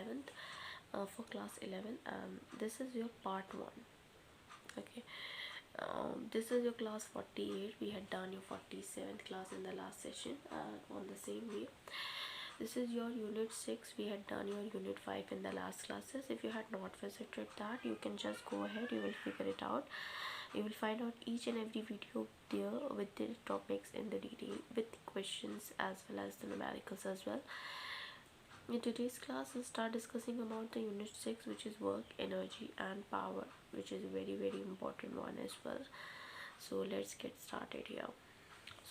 11th for class 11. This is your part 1. Okay, this is your class 48. We had done your 47th class in the last session on the same way. This is your unit 6. We had done your unit 5 in the last classes. If you had not visited that, you can just go ahead, you will figure it out. You will find out each and every video there with the topics in the detail, with the questions as well as the numericals as well. In today's class, we'll start discussing about the unit 6, which is work, energy and power, which is a very important one as well. So let's get started here.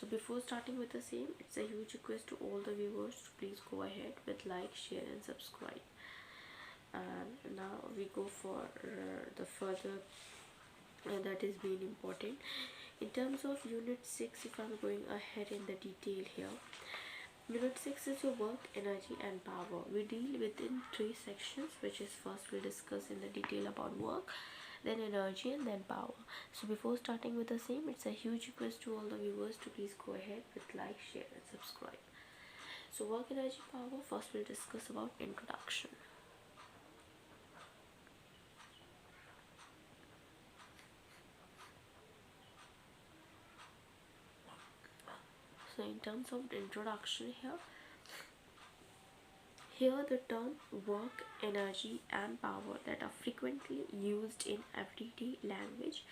So before starting with the same, it's a huge request to all the viewers to please go ahead with like, share and subscribe. And now we go for the further that is being important in terms of unit 6. If I'm going ahead in the detail here, unit 6 is your work, energy and power. We deal within 3 sections, which is first we'll discuss in the detail about work, then energy and then power. So before starting with the same, it's a huge request to all the viewers to please go ahead with like, share and subscribe. So work, energy, power, first we'll discuss about introduction. So in terms of introduction here the term work, energy and power that are frequently used in everyday language,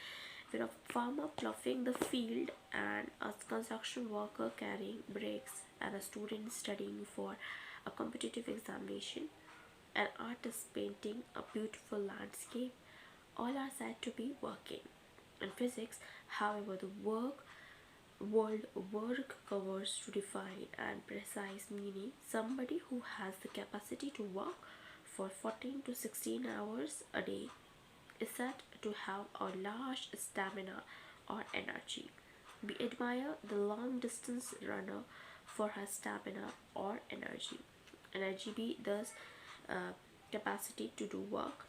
where a farmer ploughing the field and a construction worker carrying bricks and a student studying for a competitive examination, an artist painting a beautiful landscape, all are said to be working. In physics, however, the word work covers to define and precise meaning somebody who has the capacity to work for 14 to 16 hours a day is said to have a large stamina or energy. We admire the long distance runner for her stamina or energy. Energy be thus capacity to do work.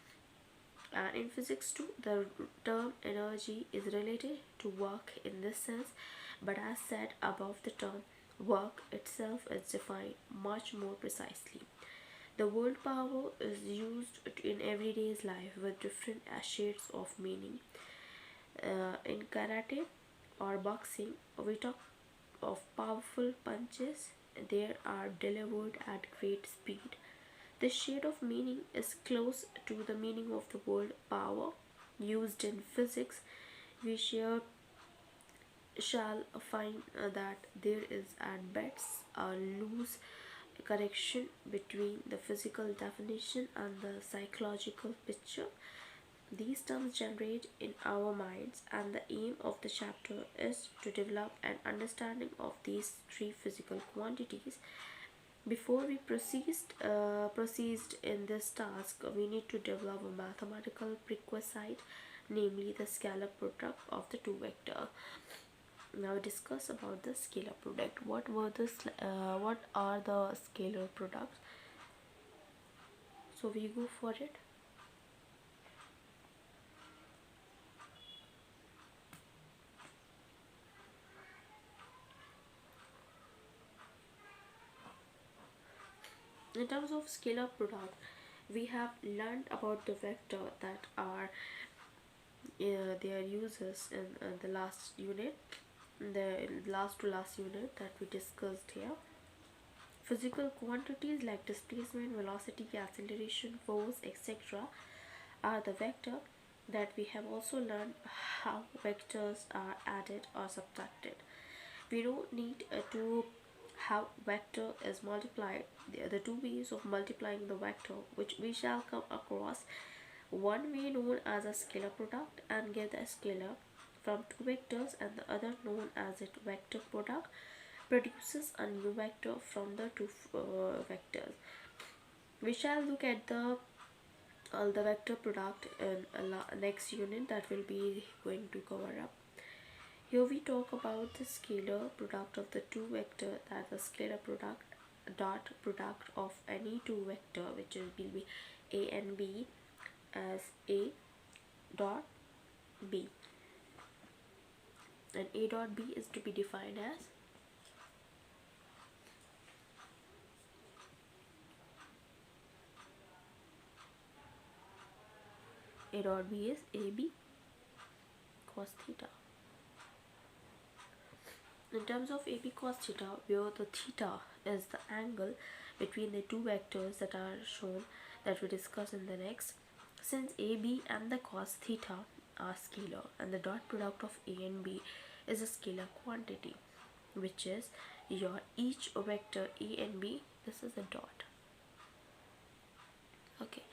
And in physics too, the term energy is related to work in this sense, but as said above, the term work itself is defined much more precisely. The word power is used in everyday's life with different shades of meaning. In karate or boxing, we talk of powerful punches. They are delivered at great speed. This shade of meaning is close to the meaning of the word power used in physics. We shall find that there is at best a loose connection between the physical definition and the psychological picture these terms generate in our minds, and the aim of the chapter is to develop an understanding of these three physical quantities. Before we proceed in this task, we need to develop a mathematical prerequisite, namely the scalar product of the two vectors. Now discuss about the scalar product. What are the scalar products? So we go for it. In terms of scalar product, we have learned about the vector that are their uses in the last unit, the last to last unit that we discussed here. Physical quantities like displacement, velocity, acceleration, force, etc. are the vector that we have also learned how vectors are added or subtracted. We don't need to how vector is multiplied. There are the two ways of multiplying the vector which we shall come across. One way known as a scalar product and get the scalar from two vectors, and the other known as its vector product produces a new vector from the two vectors. We shall look at the vector product in next unit that will be going to cover up. Here we talk about the scalar product of the two vector, that the scalar product dot product of any two vector, which will be a and b, as a dot b, and a dot b is to be defined as A dot B is AB cos theta. In terms of AB cos theta, where the theta is the angle between the two vectors that are shown, that we discuss in the next. Since AB and the cos theta are scalar and the dot product of A and B is a scalar quantity, which is your each vector A and B, this is a dot. Okay,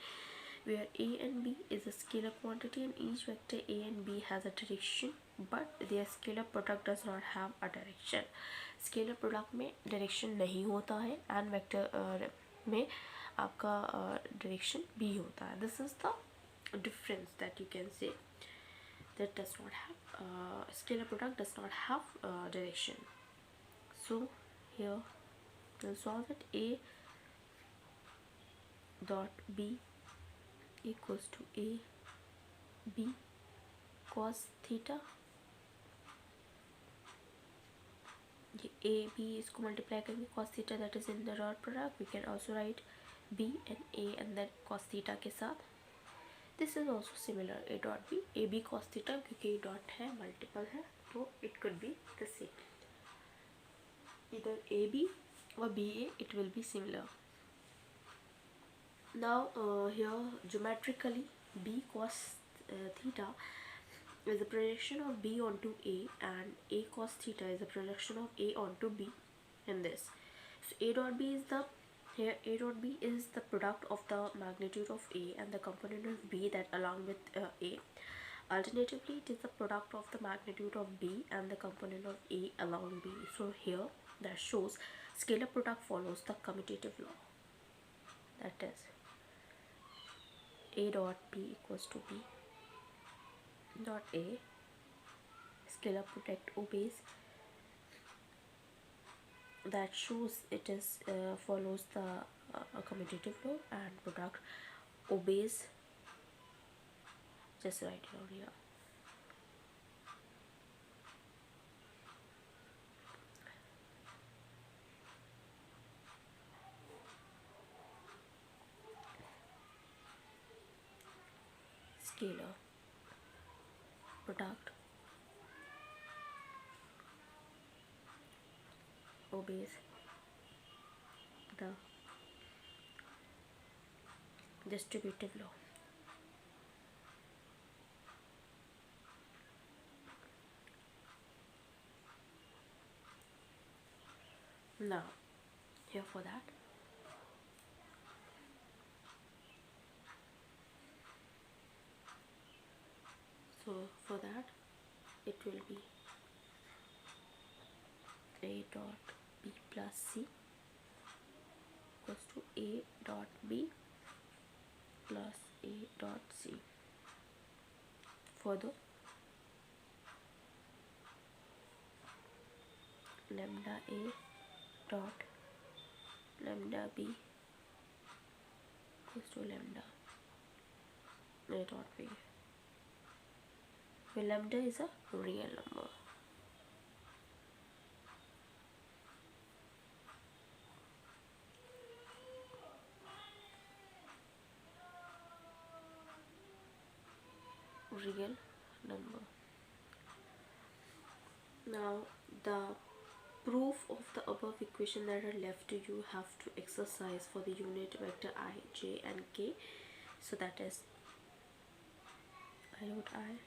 where A and B is a scalar quantity and each vector A and B has a direction, but their scalar product does not have a direction. Scalar product में direction नहीं होता है and vector में आपका direction भी होता है. This is the difference that you can say, that does not have scalar product does not have direction. So here we'll solve it. A dot B equals to A B cos theta. A B इसको multiply करेंगे cos theta, that is in the dot product. We can also write B and A and then cos theta के साथ. This is also similar, A dot B A B cos theta, क्योंकि dot है multiple है तो it could be the same. Either A B or B A, it will be similar. Now here geometrically B cos theta is a projection of B onto A and A cos theta is a projection of A onto B in this. So A dot B is the, here A dot B is the product of the magnitude of A and the component of B that along with A. Alternatively, it is the product of the magnitude of B and the component of A along B. So here that shows scalar product follows the commutative law, that is A dot B equals to B dot A. Scalar product obeys, that shows it is follows the commutative law, and product obeys, just write it down here. Scalar product obeys the distributive law. Now here for that, so for that it will be A dot B plus C equals to A dot B plus A dot C. Further, lambda A dot lambda B equals to lambda A dot B, where lambda is a real number. Real number. Now the proof of the above equation that are left to you have to exercise for the unit vector I, J and K. So that is I dot I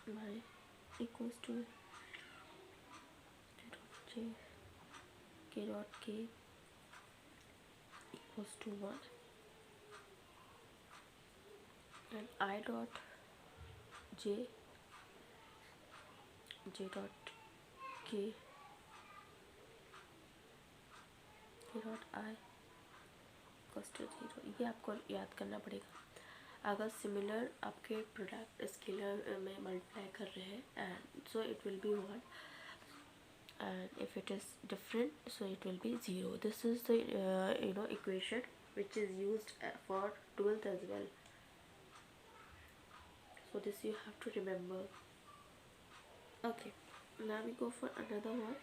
y equals to J dot J, K dot K equals to 1, and I dot J, J dot K, K dot I equals to 0. ये आपको याद करना पड़ेगा. अगर similar आपके product scalar में multiply कर रहे हैं and so it will be 1, and if it is different so it will be 0. This is the equation which is used for 12th as well. So this you have to remember. Okay, now we go for another one,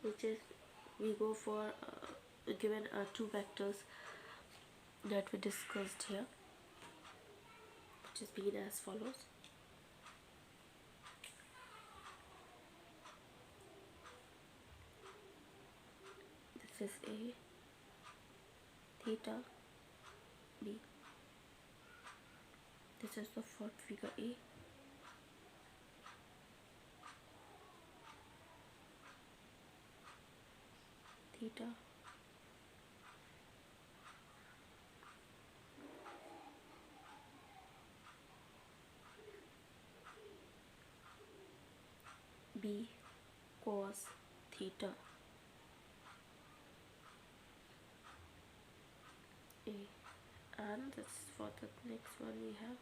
which is we go for given two vectors that we discussed here, which is been as follows. This is A, theta, B. This is the fourth figure A. Theta, B cos theta, A. And this for the next one we have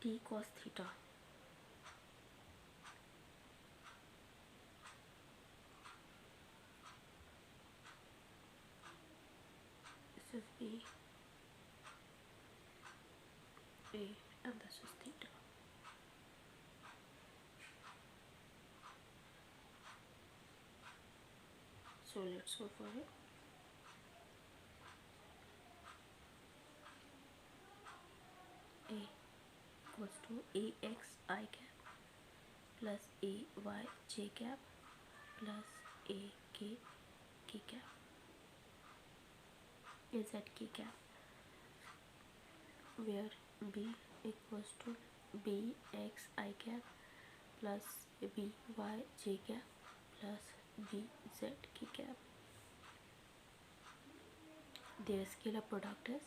D cos theta. This is A, and this is theta. So let's go for it. A equals to AX I cap plus AY j cap plus AK k cap. Is at k cap, where B equals to BX I cap plus BY j cap plus BZ k cap. Their scalar product is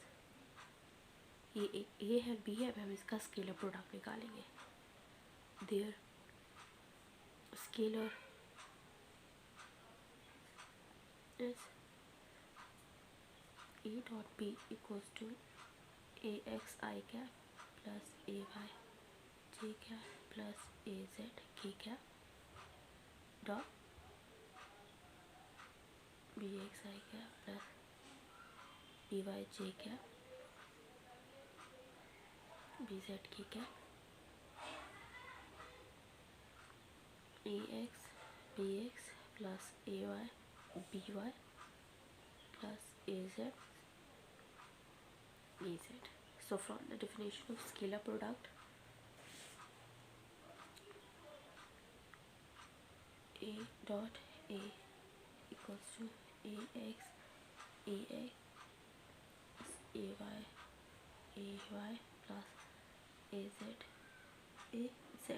ये है B है, हम इसका scalar product निकालेंगे. Their scalar is A dot B equals to AX I cap plus AY j cap plus AZ k cap dot BX I cap plus BY j cap BZ k cap AX BX plus AY BY plus AZ AZ. So from the definition of scalar product, A dot A equals to AX AX AY AY plus AZ AZ.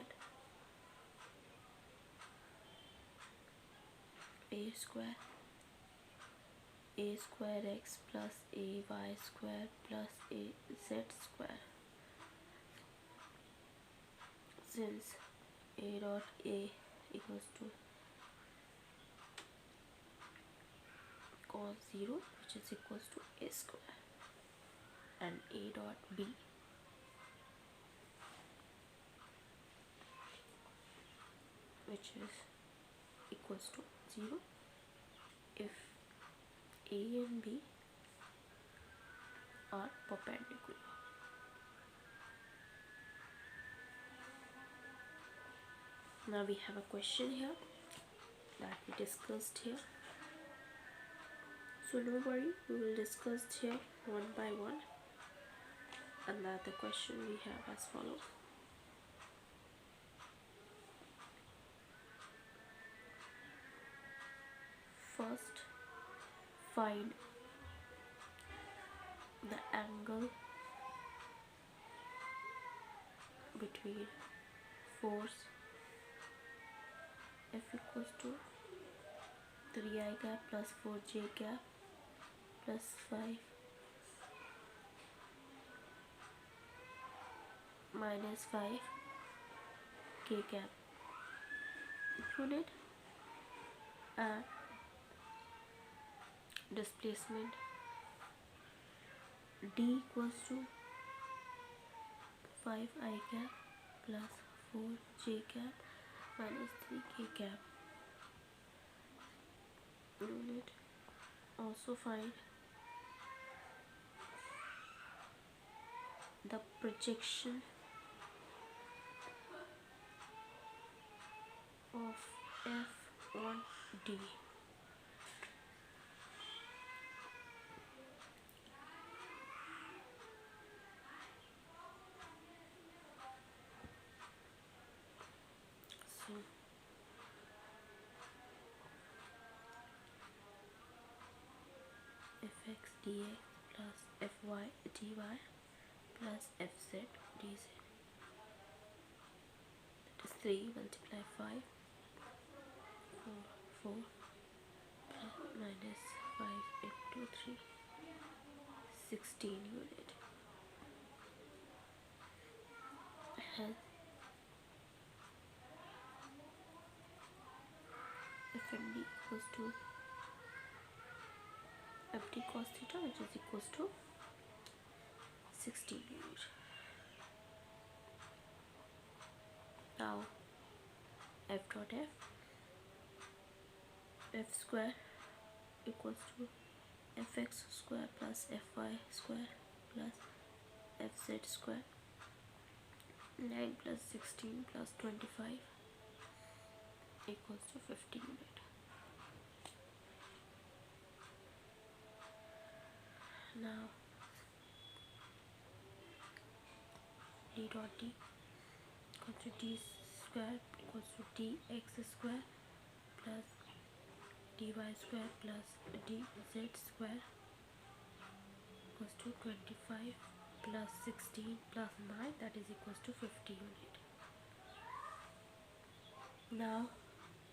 A square x plus AY square plus AZ square. Since A dot A equals to cos 0, which is equals to A square, and A dot B which is equals to 0 if A and B are perpendicular. Now we have a question here that we discussed here. So no worry, we will discuss here one by one. And now the question we have as follows. First, find the angle between force F equals to 3I cap plus 4J cap plus 5 minus 5 K cap unit, and displacement D equals to 5I cap plus 4J cap minus 3K cap unit. Also find the projection of F on D. So fx dx plus fy dy plus fz dz. That is 3 multiply 5, 4 plus minus 5 into 3, 16 unit. Hence fmd equals to ft cos theta, which is equals to 16 unit. Now f dot f square equals to fx square plus fy square plus fz square. 9 plus 16 plus 25 equals to 50 unit. Now d dot d equals to d square equals to dx square plus dy square plus dz square equals to 25 plus 16 plus 9, that is equals to 50 unit. Now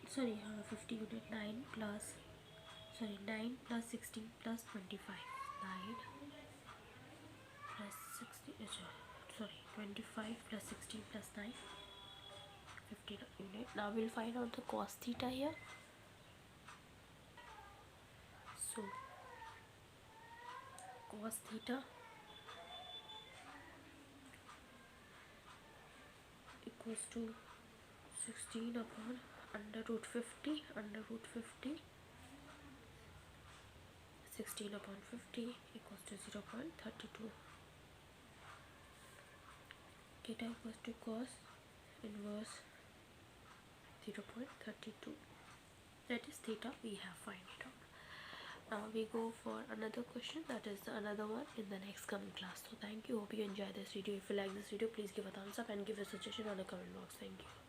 50 unit. 9 plus 16 plus 25, 9 plus 16 25 plus 16 plus 9, 15 unit. Now we'll find out the cos theta here. So cos theta equals to 16 upon under root 50, 16 upon 50 equals to 0.32. Theta equals to cos inverse 0.32. That is theta, we have find it out. Now we go for another question, that is another one in the next coming class. So thank you, hope you enjoy this video. If you like this video, please give a thumbs up and give a suggestion on the comment box. Thank you.